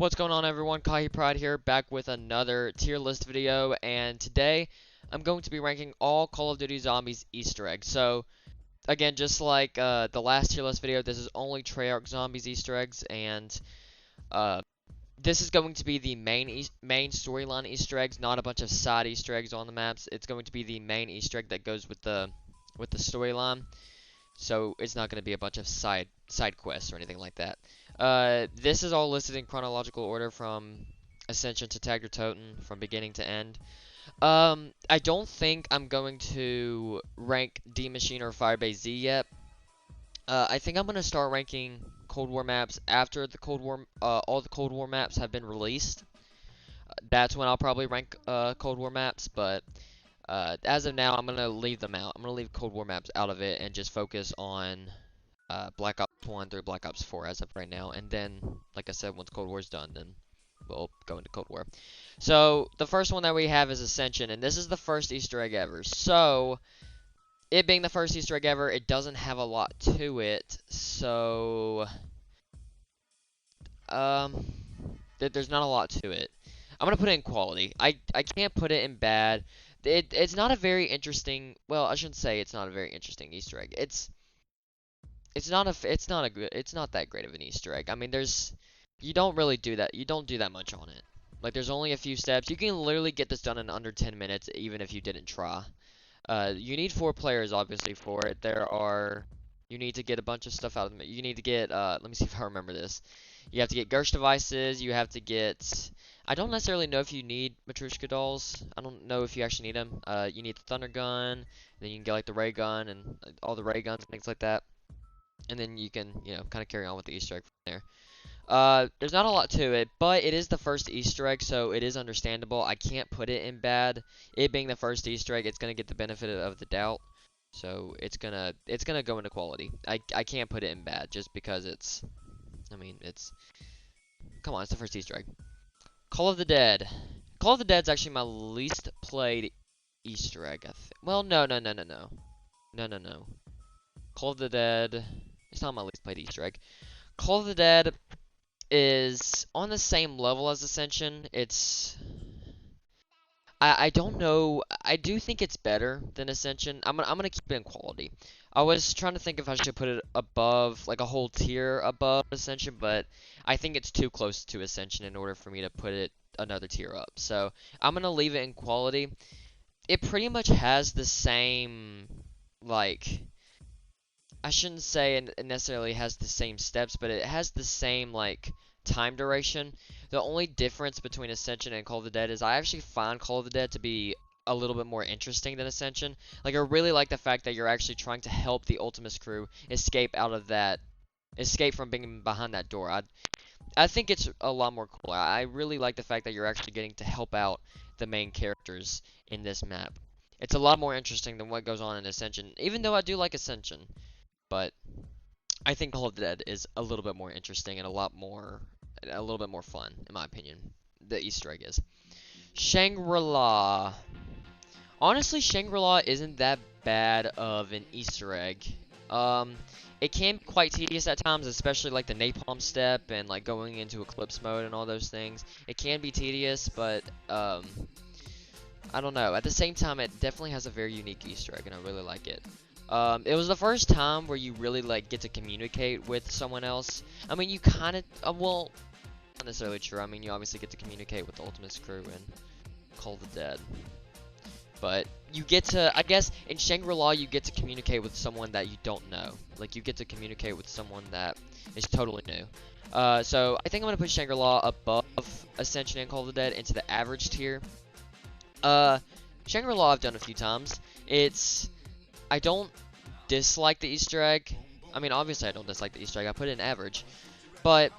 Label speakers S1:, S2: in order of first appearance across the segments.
S1: What's going on, everyone? Kahi Pride here, back with another tier list video, and today I'm going to be ranking all Call of Duty Zombies Easter eggs. So, again, just like the last tier list video, this is only Treyarch Zombies Easter eggs, and uh, this is going to be the main storyline Easter eggs, not a bunch of side Easter eggs on the maps. It's going to be the main Easter egg that goes with the storyline. So it's not going to be a bunch of side quests or anything like that. This is all listed in chronological order from Ascension to Tag Your Totem, from beginning to end. I don't think I'm going to rank D Machine or Firebase Z yet. I think I'm going to start ranking Cold War maps after the all the Cold War maps have been released. That's when I'll probably rank Cold War maps, but as of now, I'm going to leave them out. I'm going to leave Cold War maps out of it and just focus on Black Ops 1 through Black Ops 4 as of right now. And then, like I said, once Cold War's done, then we'll go into Cold War. So, the first one that we have is Ascension, and this is the first Easter egg ever. So, it being the first Easter egg ever, it doesn't have a lot to it. So, there's not a lot to it. I'm going to put it in quality. I can't put it in bad. It's not a very interesting, well, I shouldn't say it's not a very interesting Easter egg. It's not that great of an Easter egg. I mean, you don't really do that. You don't do that much on it. Like, there's only a few steps. You can literally get this done in under 10 minutes, even if you didn't try. You need 4 players, obviously, for it. You need to get a bunch of stuff out of them. You need to get, let me see if I remember this. You have to get Gersh devices. You have to get, I don't necessarily know if you need Matryoshka dolls. I don't know if you actually need them. You need the Thunder Gun. Then you can get, like, the Ray Gun and all the Ray Guns and things like that. And then you can, kind of carry on with the Easter egg from there. There's not a lot to it, but it is the first Easter egg, so it is understandable. I can't put it in bad. It being the first Easter egg, it's gonna get the benefit of the doubt, so it's gonna go into quality. I can't put it in bad just because come on, it's the first Easter egg. Call of the Dead. Call of the Dead's actually my least played Easter egg. Well, no. Call of the Dead. It's not my least played Easter egg. Call of the Dead is on the same level as Ascension. I don't know. I do think it's better than Ascension. I'm gonna keep it in quality. I was trying to think if I should put it above, like a whole tier above Ascension, but I think it's too close to Ascension in order for me to put it another tier up. So I'm gonna leave it in quality. It pretty much has the same, like, I shouldn't say it necessarily has the same steps, but it has the same, like, time duration. The only difference between Ascension and Call of the Dead is I actually find Call of the Dead to be a little bit more interesting than Ascension. Like, I really like the fact that you're actually trying to help the Ultimus crew escape from being behind that door. I think it's a lot more cool. I really like the fact that you're actually getting to help out the main characters in this map. It's a lot more interesting than what goes on in Ascension, even though I do like Ascension. But I think Call of the Dead is a little bit more interesting and a little bit more fun, in my opinion. The Easter egg is. Shangri-La. Honestly, Shangri-La isn't that bad of an Easter egg. It can be quite tedious at times, especially like the napalm step and like going into eclipse mode and all those things. It can be tedious, but I don't know. At the same time, it definitely has a very unique Easter egg, and I really like it. It was the first time where you really, like, get to communicate with someone else. I mean, you kind of, well, not necessarily true. I mean, you obviously get to communicate with the Ultimus crew and Call the Dead. But you get to, I guess, in Shangri-La, you get to communicate with someone that you don't know. Like, you get to communicate with someone that is totally new. So I think I'm going to put Shangri-La above Ascension and Call of the Dead into the average tier. Shangri-La I've done a few times. I don't dislike the Easter egg. I mean, obviously I don't dislike the Easter egg. I put it in average. But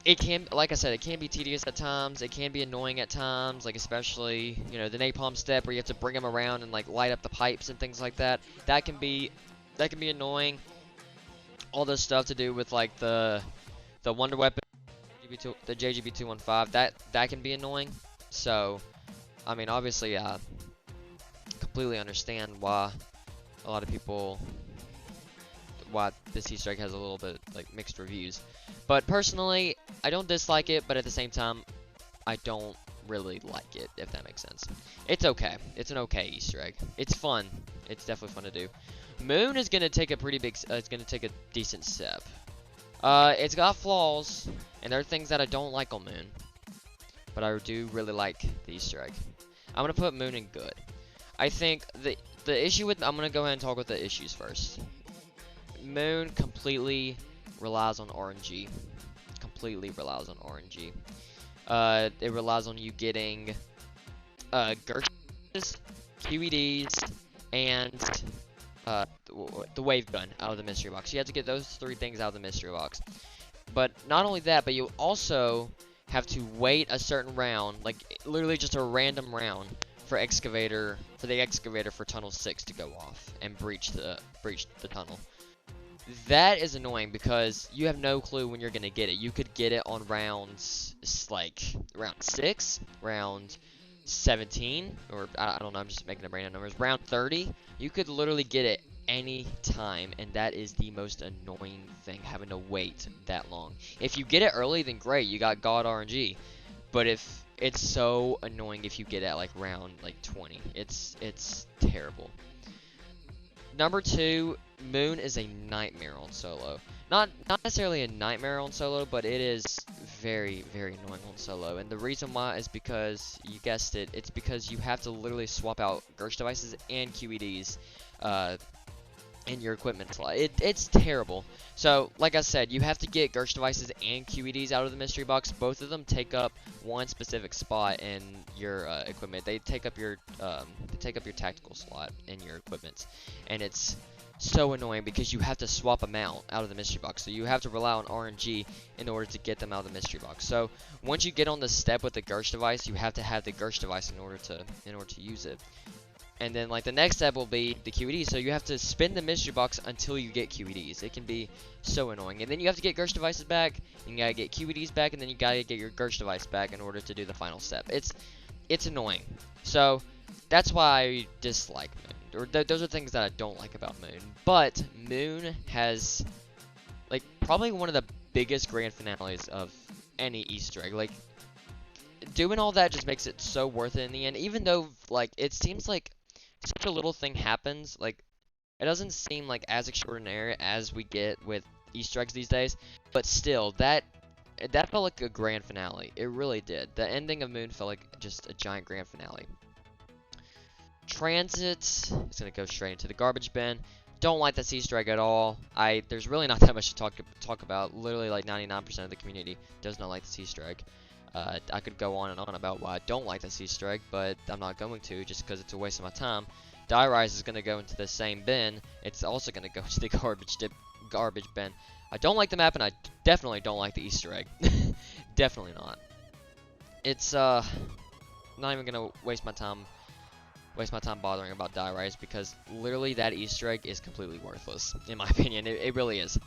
S1: it can, like I said, it can be tedious at times. It can be annoying at times, like especially, the napalm step where you have to bring them around and like light up the pipes and things like that. That can be annoying. All this stuff to do with like the Wonder Weapon, the JGB-215, that can be annoying. So, I mean, obviously, I completely understand why a lot of people why this Easter egg has a little bit like mixed reviews. But personally, I don't dislike it, but at the same time, I don't really like it, if that makes sense. It's okay. It's an okay Easter egg. It's fun. It's definitely fun to do. Moon is gonna take a pretty big. It's gonna take a decent step. It's got flaws, and there are things that I don't like on Moon, but I do really like the Easter egg. I'm gonna put Moon in good. I think the issue with I'm gonna go ahead and talk with the issues first. Moon completely relies on RNG. Completely relies on RNG. It relies on you getting Gersh's, QEDs, and the wave gun out of the mystery box. You have to get those 3 things out of the mystery box. But not only that, but you also have to wait a certain round, like literally just a random round for the excavator for tunnel 6 to go off and breach the tunnel. That is annoying because you have no clue when you're gonna get it. You could get it on rounds like round 6, round 17, or I don't know, I'm just making up random numbers. Round 30, you could literally get it any time, and that is the most annoying thing, having to wait that long. If you get it early, then great, you got God RNG. But if it's so annoying if you get it at like round like 20, it's terrible. Number 2, Moon is a nightmare on solo. Not necessarily a nightmare on solo, but it is very, very annoying on solo. And the reason why is because, you guessed it, it's because you have to literally swap out Gersh devices and QEDs in your equipment slot. It's terrible. So, like I said, you have to get Gersh devices and QEDs out of the mystery box. Both of them take up one specific spot in your equipment. They take up your tactical slot in your equipment, and it's so annoying because you have to swap them out of the mystery box. So you have to rely on RNG in order to get them out of the mystery box. So once you get on the step with the Gersh device, you have to have the Gersh device in order to use it. And then like the next step will be the QED. So you have to spin the mystery box until you get QEDs. It can be so annoying. And then you have to get Gersh devices back. You gotta get QEDs back, and then you gotta get your Gersh device back in order to do the final step. It's annoying. So that's why I dislike Moon. Or those are things that I don't like about Moon. But Moon has like probably one of the biggest grand finales of any Easter egg. Like doing all that just makes it so worth it in the end. Even though like it seems like such a little thing happens, like it doesn't seem like as extraordinary as we get with Easter eggs these days. But still, that felt like a grand finale. It really did. The ending of Moon felt like just a giant grand finale. Transit is gonna go straight into the garbage bin. Don't like this Easter egg at all. There's really not that much to talk about. Literally, like 99% of the community does not like this Easter egg. I could go on and on about why I don't like this Easter egg, but I'm not going to, just because it's a waste of my time. Die Rise is gonna go into the same bin. It's also gonna go into the garbage bin. I don't like the map, and I definitely don't like the Easter egg. Definitely not. It's not even gonna waste my time bothering about Die Rise, because literally that Easter egg is completely worthless, in my opinion. It really is.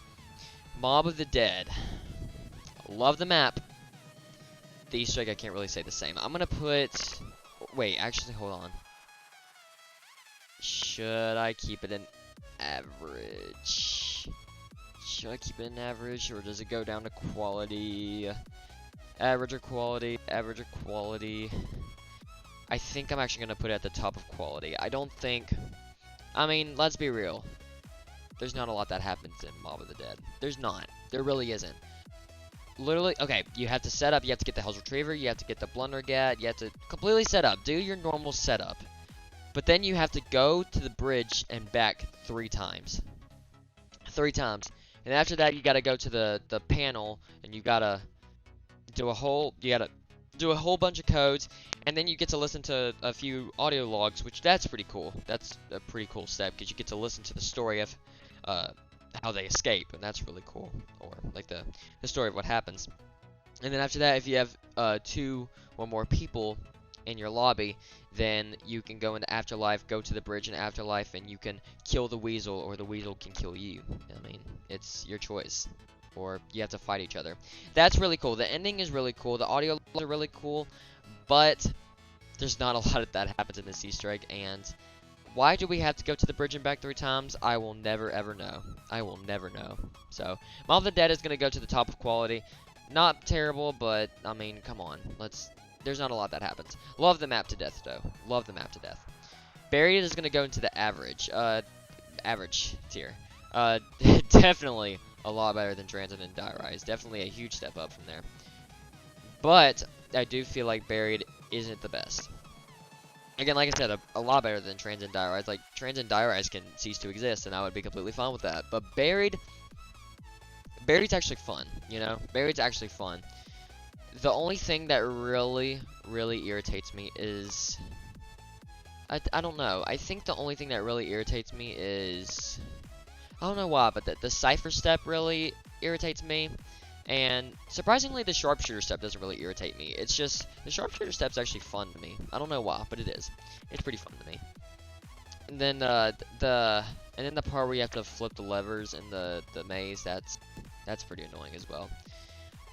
S1: Mob of the Dead. Love the map. The Easter egg, I can't really say the same. I'm gonna put... Wait, actually, hold on. Should I keep it in average? Should I keep it in average, or does it go down to quality? Average or quality? Average or quality? I think I'm actually going to put it at the top of quality. I don't think... I mean, let's be real. There's not a lot that happens in Mob of the Dead. There's not. There really isn't. Literally, okay, you have to set up, you have to get the Hell's Retriever, you have to get the Blundergat, you have to completely set up. Do your normal setup. But then you have to go to the bridge and back 3 times. 3 times. And after that, you got to go to the panel, and you got to do a whole bunch of codes, and then you get to listen to a few audio logs, which that's pretty cool. That's a pretty cool step, because you get to listen to the story of how they escape, and that's really cool, or like the story of what happens. And then after that, if you have 2 or more people in your lobby, then you can go into Afterlife, go to the bridge in Afterlife, and you can kill the weasel, or the weasel can kill you. I mean, it's your choice. Or you have to fight each other. That's really cool. The ending is really cool. The audio logs are really cool, but there's not a lot of that happens in this Easter egg, and Why do we have to go to the bridge and back 3 times? I will never ever know. I will never know. So, Mob of the Dead is going to go to the top of quality. Not terrible, but, I mean, come on. There's not a lot that happens. Love the map to death, though. Love the map to death. Buried is going to go into the average. Average tier. Definitely a lot better than Transit and Die Rise. Definitely a huge step up from there. But, I do feel like Buried isn't the best. Again, like I said, a lot better than Trans and Die Rise. Like, Trans and Die Rise can cease to exist, and I would be completely fine with that. But Buried's actually fun, you know? Buried's actually fun. The only thing that really, really irritates me is... I don't know. I think the only thing that really irritates me is... I don't know why, but the Cypher step really irritates me. And surprisingly, the Sharpshooter step doesn't really irritate me. It's just, the Sharpshooter step's actually fun to me. I don't know why, but it is. It's pretty fun to me. And then the part where you have to flip the levers in the maze, that's pretty annoying as well.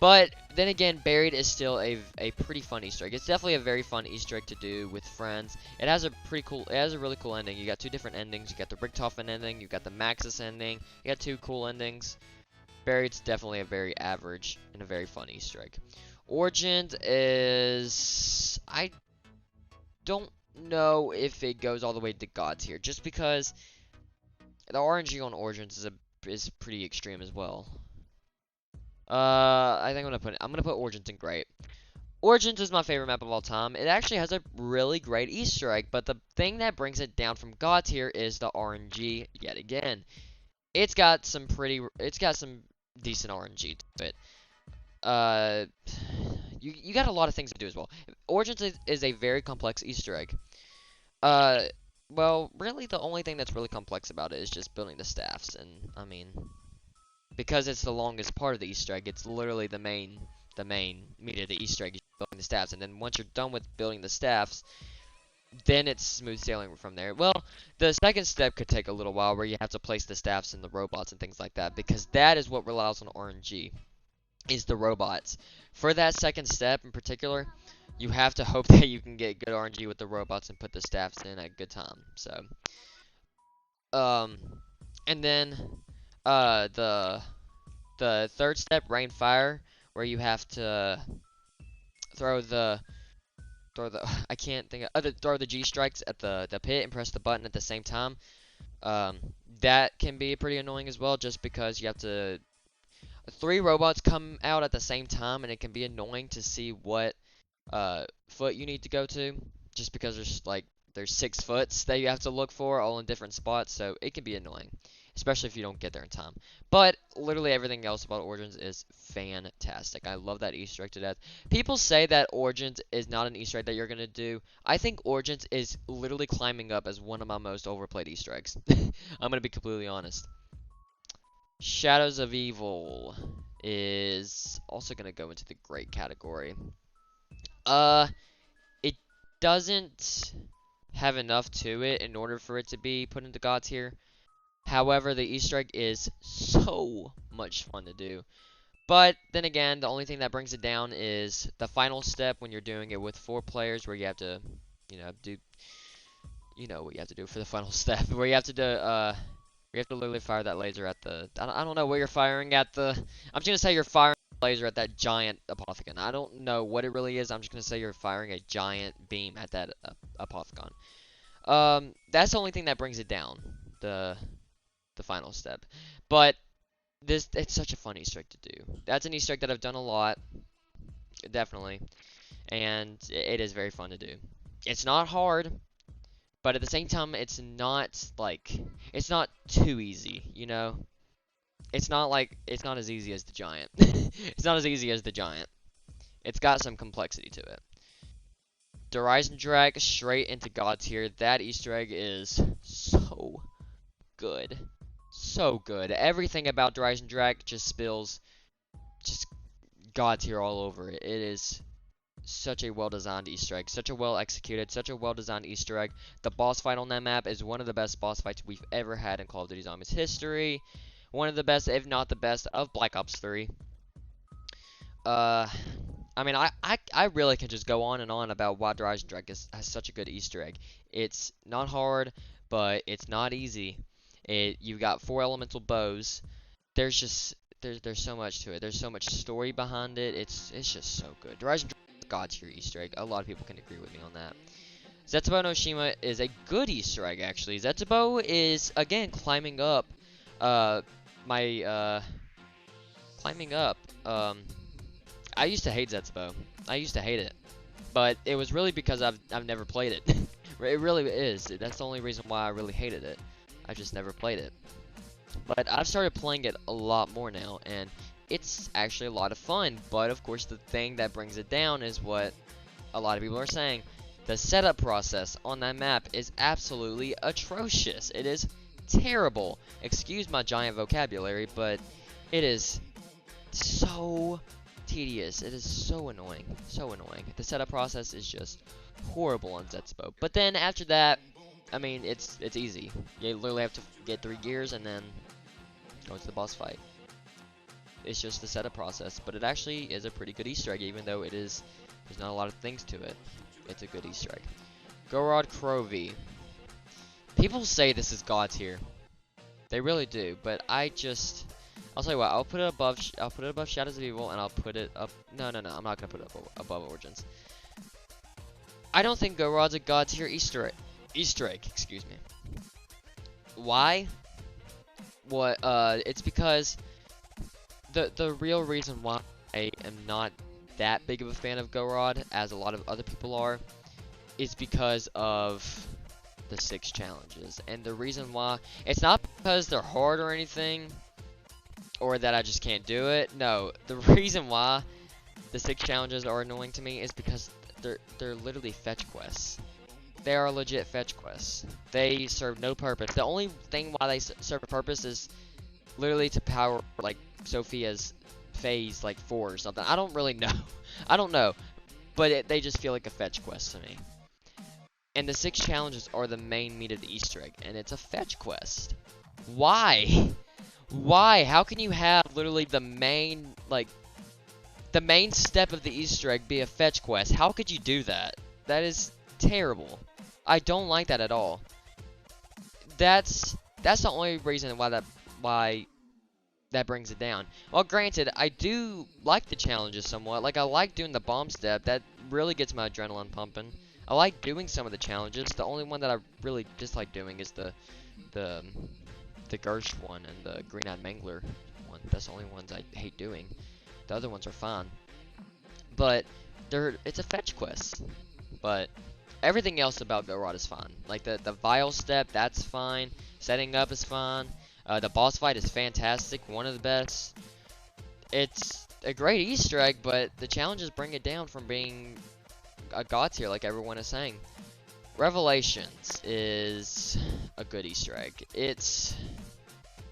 S1: But then again, Buried is still a pretty fun Easter egg. It's definitely a very fun Easter egg to do with friends. It has a really cool ending. You got 2 different endings. You got the Richtofen ending, you got the Maxis ending. You got 2 cool endings. Buried's definitely a very average and a very fun Easter egg. Origins is... I don't know if it goes all the way to God tier, just because the RNG on Origins is pretty extreme as well. I think I'm gonna put Origins in great. Origins is my favorite map of all time. It actually has a really great Easter egg, but the thing that brings it down from God tier is the RNG yet again. It's got some decent RNG to it. You got a lot of things to do as well. Origins is a very complex Easter egg. Well, really the only thing that's really complex about it is just building the staffs, and I mean, because it's the longest part of the Easter egg, it's literally the main meat of the Easter egg is building the staffs, and then once you're done with building the staffs, then it's smooth sailing from there. Well, the second step could take a little while where you have to place the staffs and the robots and things like that, because that is what relies on RNG, is the robots. For that second step in particular, you have to hope that you can get good RNG with the robots and put the staffs in at a good time. So, and then, the third step, Rain Fire, where you have to throw the I can't think of throw the G strikes at the pit and press the button at the same time. That can be pretty annoying as well, just because you have to 3 robots come out at the same time, and it can be annoying to see what foot you need to go to, just because there's 6 foots that you have to look for all in different spots, so it can be annoying, especially if you don't get there in time. But literally everything else about Origins is fantastic. I love that Easter egg to death. People say that Origins is not an Easter egg that you're gonna do. I think Origins is literally climbing up as one of my most overplayed Easter eggs. I'm gonna be completely honest. Shadows of Evil is also gonna go into the great category. It doesn't have enough to it in order for it to be put into God tier. However, the Easter egg is so much fun to do. But then again, the only thing that brings it down is the final step when you're doing it with 4 players, where you have to, what you have to do for the final step, where you have to literally fire that laser at the, I don't know what you're firing at the, I'm just gonna say you're firing a laser at that giant Apothicon. I don't know what it really is, I'm just gonna say you're firing a giant beam at that Apothicon. That's the only thing that brings it down, the final step. But it's such a fun Easter egg to do. That's an Easter egg that I've done a lot, definitely, and it is very fun to do. It's not hard, but at the same time, it's not too easy, you know? It's not as easy as the giant. It's not as easy as the giant. It's got some complexity to it. Horizon Drag straight into God tier. That Easter egg is so good. So good. Everything about Horizon Drag just spills just God tier all over it. It is such a well-designed Easter egg. Such a well-executed, such a well-designed Easter egg. The boss fight on that map is one of the best boss fights we've ever had in Call of Duty Zombies history. One of the best, if not the best, of Black Ops 3. I mean, I really can just go on and on about why Horizon Drag has such a good Easter egg. It's not hard, but it's not easy. You've got 4 elemental bows. There's just there's so much to it. There's so much story behind it. It's just so good. The Rise and God tier Easter egg. A lot of people can agree with me on that. Zetsubo no Shima is a good Easter egg actually. Zetsubo is again climbing up my climbing up. I used to hate Zetsubo. I used to hate it. But it was really because I've never played it. It really is. That's the only reason why I really hated it. I just never played it. But I've started playing it a lot more now, and it's actually a lot of fun. But of course, the thing that brings it down is what a lot of people are saying. The setup process on that map is absolutely atrocious. It is terrible. Excuse my giant vocabulary, but it is so tedious. It is so annoying. So annoying. The setup process is just horrible on Zetsubo. But then after that, I mean, it's easy. You literally have to get 3 gears and then go into the boss fight. It's just the setup process, but it actually is a pretty good Easter egg, even though there's not a lot of things to it. It's a good Easter egg. Gorod Krovi. People say this is God tier. They really do, but I'll tell you what, I'll put it above Shadows of Evil, and I'll put it up. No, I'm not gonna put it above Origins. I don't think Gorod's a God tier Easter egg. Excuse me. Why? What? It's because the real reason why I am not that big of a fan of Gorod as a lot of other people are is because of the 6 challenges. And the reason why, it's not because they're hard or anything, or that I just can't do it. No, the reason why the 6 challenges are annoying to me is because they're literally fetch quests. They are legit fetch quests. They serve no purpose. The only thing why they serve a purpose is literally to power like Sophia's phase like 4 or something. I don't really know. I don't know. But they just feel like a fetch quest to me. And the 6 challenges are the main meat of the Easter egg, and it's a fetch quest. Why? Why? How can you have literally the main step of the Easter egg be a fetch quest? How could you do that? That is terrible. I don't like that at all. That's the only reason why that brings it down. Well, granted, I do like the challenges somewhat. Like, I like doing the bomb step. That really gets my adrenaline pumping. I like doing some of the challenges. The only one that I really dislike doing is the Gersh one and the Green-Eyed Mangler one. That's the only ones I hate doing. The other ones are fine. But it's a fetch quest. But everything else about Gorod is fine. Like the Vial step, that's fine. Setting up is fine. The boss fight is fantastic, one of the best. It's a great Easter egg, but the challenges bring it down from being a God tier, like everyone is saying. Revelations is a good Easter egg. It's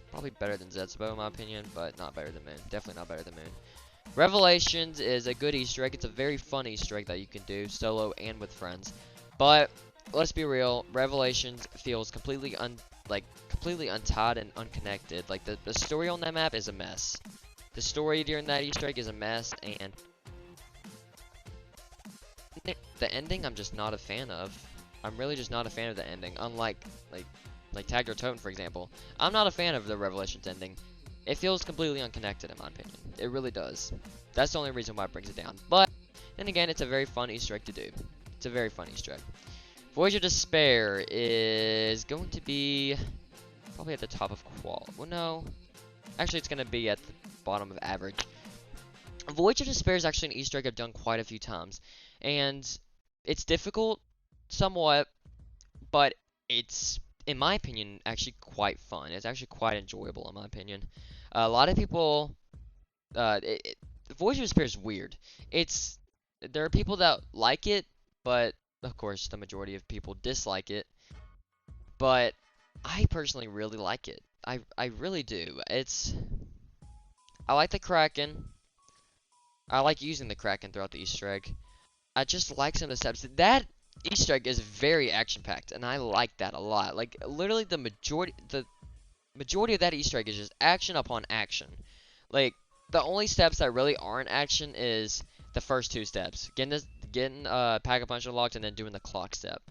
S1: probably better than Zetsubo in my opinion, but not better than Moon. Definitely not better than Moon. Revelations is a good Easter egg. It's a very fun Easter egg that you can do solo and with friends. But let's be real, Revelations feels completely untied and unconnected. Like the story on that map is a mess. The story during that Easter egg is a mess, and the ending I'm just not a fan of. I'm really just not a fan of the ending. Unlike like Tagged or Toten, for example. I'm not a fan of the Revelations ending. It feels completely unconnected in my opinion. It really does. That's the only reason why it brings it down. But then again, it's a very fun Easter egg to do. It's a very fun Easter egg. Voyage of Despair is going to be probably at the top of qual. Well, no. Actually, it's going to be at the bottom of average. Voyage of Despair is actually an Easter egg I've done quite a few times. And it's difficult, somewhat, but it's, in my opinion, actually quite fun. It's actually quite enjoyable, in my opinion. A lot of people, Voyage of Despair is weird. There are people that like it, but of course, the majority of people dislike it. But I personally really like it. I really do. I like the Kraken. I like using the Kraken throughout the Easter egg. I just like some of the steps. That Easter egg is very action-packed, and I like that a lot. Like, literally the majority of that Easter egg is just action upon action. Like, the only steps that really aren't action is the first 2 steps. Getting Pack-a-Punch unlocked and then doing the clock step.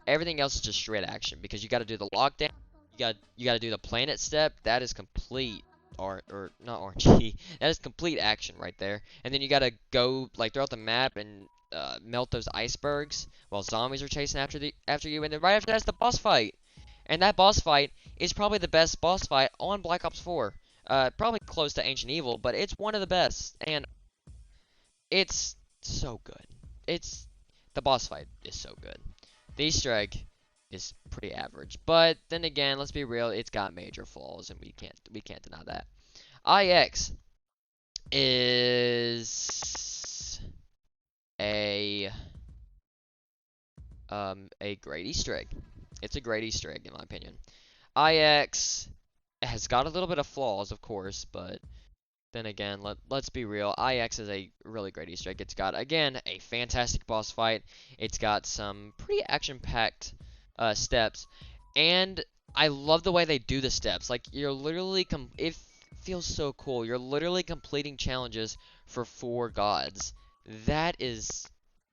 S1: Everything else is just straight action because you got to do the lockdown. You got to do the planet step. That is complete or not RNG. That is complete action right there. And then you got to go like throughout the map and melt those icebergs while zombies are chasing after you. And then right after that's the boss fight. And that boss fight is probably the best boss fight on Black Ops 4. Probably close to Ancient Evil, but it's one of the best. And it's so good. The boss fight is so good. The Easter egg is pretty average, but then again, let's be real, it's got major flaws, and we can't deny that. IX is a great Easter egg. It's a great Easter egg in my opinion. IX has got a little bit of flaws, of course, but then again, let's be real. IX is a really great Easter egg. It's got, again, a fantastic boss fight. It's got some pretty action-packed steps. And I love the way they do the steps. Like, you're literally, it feels so cool. You're literally completing challenges for 4 gods. That is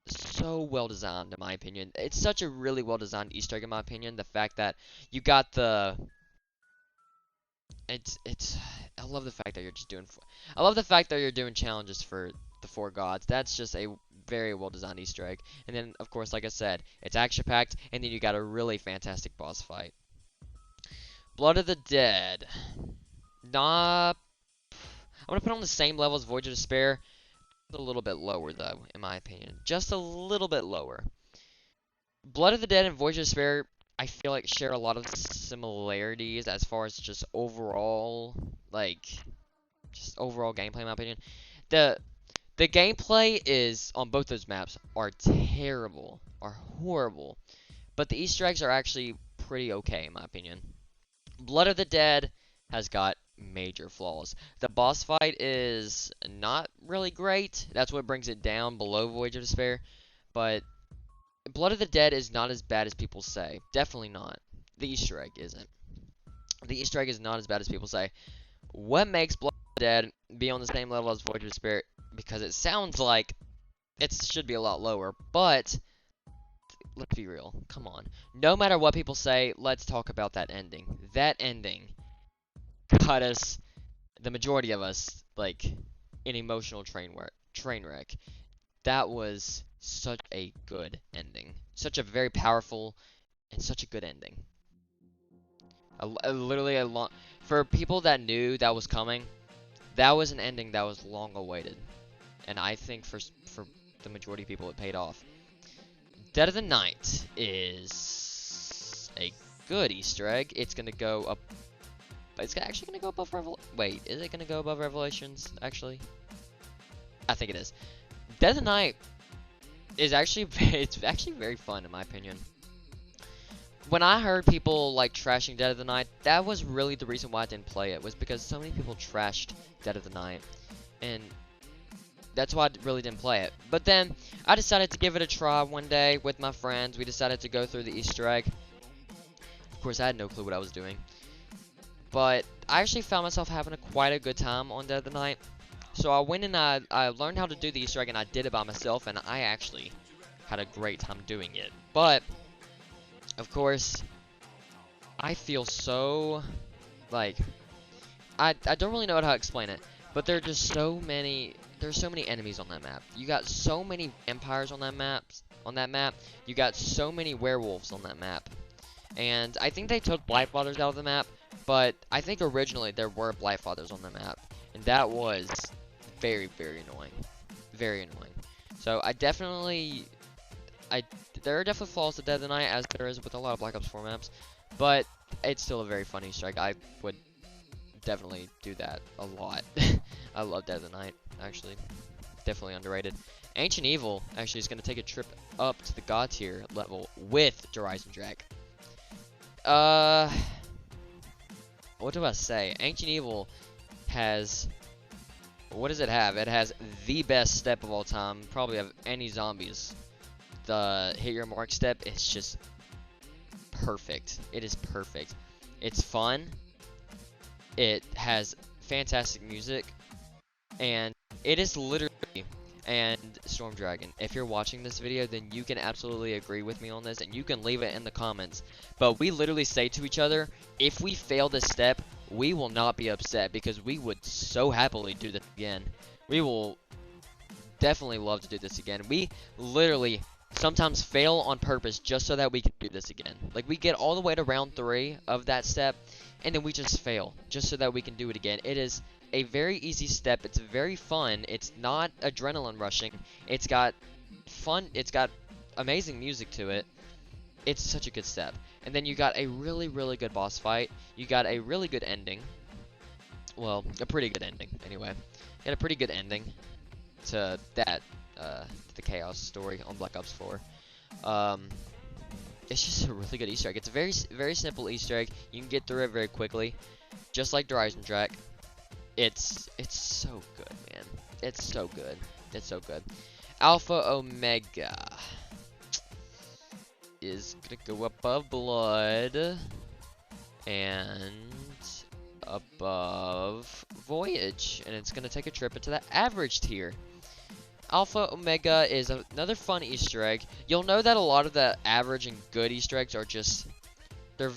S1: so well designed, in my opinion. It's such a really well designed Easter egg, in my opinion. The fact that you got the... It's I love the fact that you're just doing I love the fact that you're doing challenges for the 4 gods. That's just a very well designed Easter egg. And then of course, like I said, it's action packed, and then you got a really fantastic boss fight. Blood of the Dead. Nah, I'm gonna put it on the same level as Voyage of Despair. A little bit lower though, in my opinion. Just a little bit lower. Blood of the Dead and Voyage of Despair, I feel like share a lot of similarities as far as just overall, like, just overall gameplay, in my opinion. The gameplay is, on both those maps, are terrible, are horrible, but the Easter eggs are actually pretty okay, in my opinion. Blood of the Dead has got major flaws. The boss fight is not really great. That's what brings it down below Voyage of Despair, but Blood of the Dead is not as bad as people say. Definitely not. The Easter egg isn't. The Easter egg is not as bad as people say. What makes Blood of the Dead be on the same level as Voyage of Despair? Because it sounds like it should be a lot lower, but let's be real. Come on. No matter what people say, let's talk about that ending. That ending got us, the majority of us, like, an emotional train wreck. That was such a good ending. Such a very powerful and such a good ending. Literally a long... For people that knew that was coming, that was an ending that was long awaited. And I think for the majority of people it paid off. Dead of the Night is a good Easter egg. It's going to go up... It's actually going to go above Wait, is it going to go above Revelations, actually? I think it is. Dead of the Night is actually it's actually very fun in my opinion. When I heard people like trashing Dead of the Night, that was really the reason why I didn't play it, was because so many people trashed Dead of the Night, and that's why I really didn't play it. But then I decided to give it a try one day with my friends. We decided to go through the Easter egg. Of course, I had no clue what I was doing, but I actually found myself having quite a good time on Dead of the Night. So I went and I learned how to do the Easter egg, and I did it by myself, and I actually had a great time doing it. But, of course, I feel so, like, I don't really know how to explain it, but there's so many enemies on that map. You got so many vampires on that map. You got so many werewolves on that map. And I think they took Blightfathers out of the map, but I think originally there were Blightfathers on the map, and that was very, very annoying. Very annoying. So there are definitely flaws to Dead of the Night, as there is with a lot of Black Ops 4 maps, but it's still a very funny Easter egg. I would definitely do that a lot. I love Dead of the Night, actually. Definitely underrated. Ancient Evil actually is going to take a trip up to the God tier level with Horizon Drag. What do I say? Ancient Evil has... What does it have? It has the best step of all time, probably of any zombies. The hit your mark step is just perfect. It is perfect. It's fun. It has fantastic music. And it is literally, and Storm Dragon, if you're watching this video, then you can absolutely agree with me on this, and you can leave it in the comments. But we literally say to each other, if we fail this step, we will not be upset, because we would so happily do this again. We will definitely love to do this again. We literally sometimes fail on purpose just so that we can do this again. Like, we get all the way to round 3 of that step, and then we just fail just so that we can do it again. It is a very easy step. It's very fun. It's not adrenaline rushing. It's got fun. It's got amazing music to it. It's such a good step. And then you got a really, really good boss fight. You got a really good ending. Well, a pretty good ending, anyway. You got a pretty good ending to that, the Chaos story on Black Ops 4. It's just a really good Easter egg. It's a very, very simple Easter egg. You can get through it very quickly, just like Horizon Track. It's so good, man. It's so good. It's so good. Alpha Omega is gonna go above Blood and above Voyage, and it's gonna take a trip into the average tier. Alpha Omega is another fun Easter egg. You'll know that a lot of the average and good Easter eggs are just they're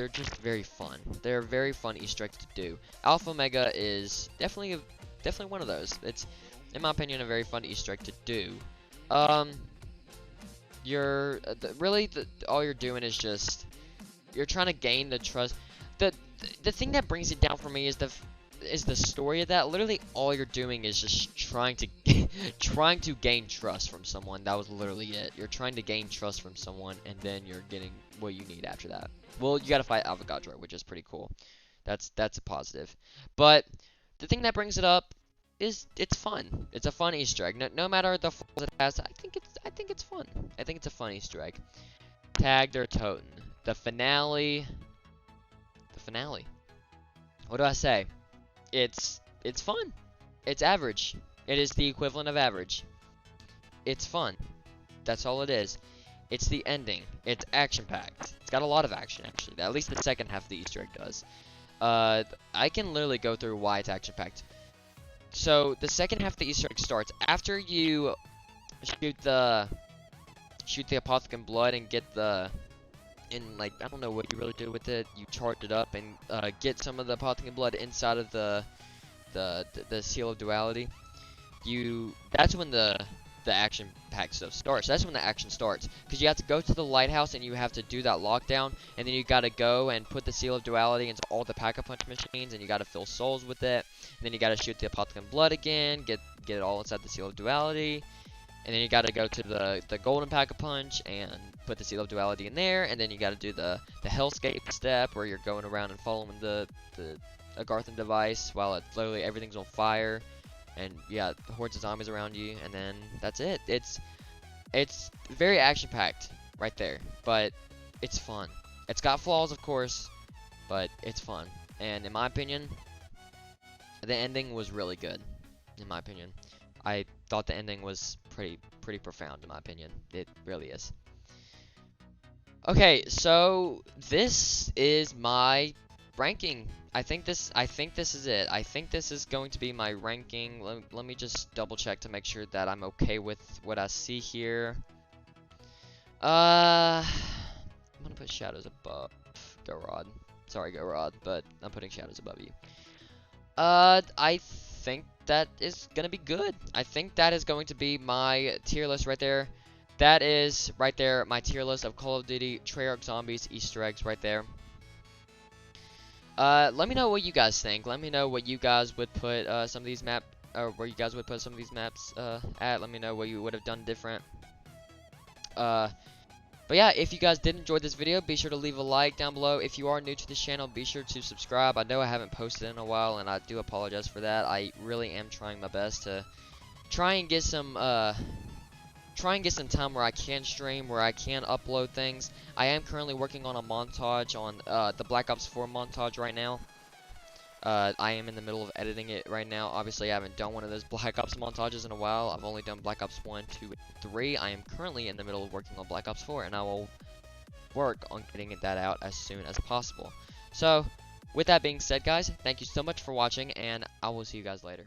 S1: just very fun. They're very fun Easter eggs to do. Alpha Omega is definitely one of those. It's, in my opinion, a very fun Easter egg to do. All you're doing is just you're trying to gain the trust. The thing that brings it down for me is the story of that. Literally all you're doing is just trying to gain trust from someone. That was literally it. You're trying to gain trust from someone, and then you're getting what you need after that. Well, you gotta fight Avogadro, which is pretty cool. That's a positive. But the thing that brings it up is it's fun. It's a fun Easter egg. No matter the flaws it has, I think it's fun. I think it's a fun Easter egg. Tagged or Toten. The finale. What do I say? It's fun. It's average. It is the equivalent of average. It's fun. That's all it is. It's the ending. It's action-packed. It's got a lot of action, actually. At least the second half of the Easter egg does. I can literally go through why it's action-packed. So, the second half of the Easter egg starts after you shoot the Apothecary Blood and get the... And, like, I don't know what you really do with it. You charge it up and get some of the Apothecary Blood inside of the Seal of Duality. That's when the action pack stuff starts. That's when the action starts, because you have to go to the lighthouse and you have to do that lockdown, and then you gotta go and put the Seal of Duality into all the Pack-a-Punch machines, and you gotta fill souls with it, and then you gotta shoot the Apothecary Blood again, get it all inside the Seal of Duality, and then you gotta go to the Golden Pack-a-Punch and put the Seal of Duality in there, and then you gotta do the Hellscape step where you're going around and following the Agarthan device while literally everything's on fire. And yeah, hordes of zombies around you, and then that's it. It's very action-packed right there, but it's fun. It's got flaws, of course, but it's fun. And in my opinion, the ending was really good. In my opinion, I thought the ending was pretty profound. In my opinion, it really is. Okay, so this is my ranking. I think this is it. I think this is going to be my ranking. Let me just double check to make sure that I'm okay with what I see here. I'm gonna put shadows above Gorod. Sorry, Gorod, but I'm putting shadows above you. I think that is gonna be good. I think that is going to be my tier list right there. That is right there my tier list of Call of Duty Treyarch Zombies Easter eggs right there. Let me know what you guys think. Let me know what you guys would put some of these maps at. Let me know what you would have done different. But yeah, if you guys did enjoy this video, be sure to leave a like down below. If you are new to this channel, be sure to subscribe. I know I haven't posted in a while, and I do apologize for that. I really am trying my best to try and get some time where I can stream, where I can upload things. I am currently working on a montage on the Black Ops 4 montage right now. I am in the middle of editing it right now. Obviously, I haven't done one of those Black Ops montages in a while. I've only done Black Ops 1, 2, and 3. I am currently in the middle of working on Black Ops 4, and I will work on getting that out as soon as possible. So, with that being said, guys, thank you so much for watching, and I will see you guys later.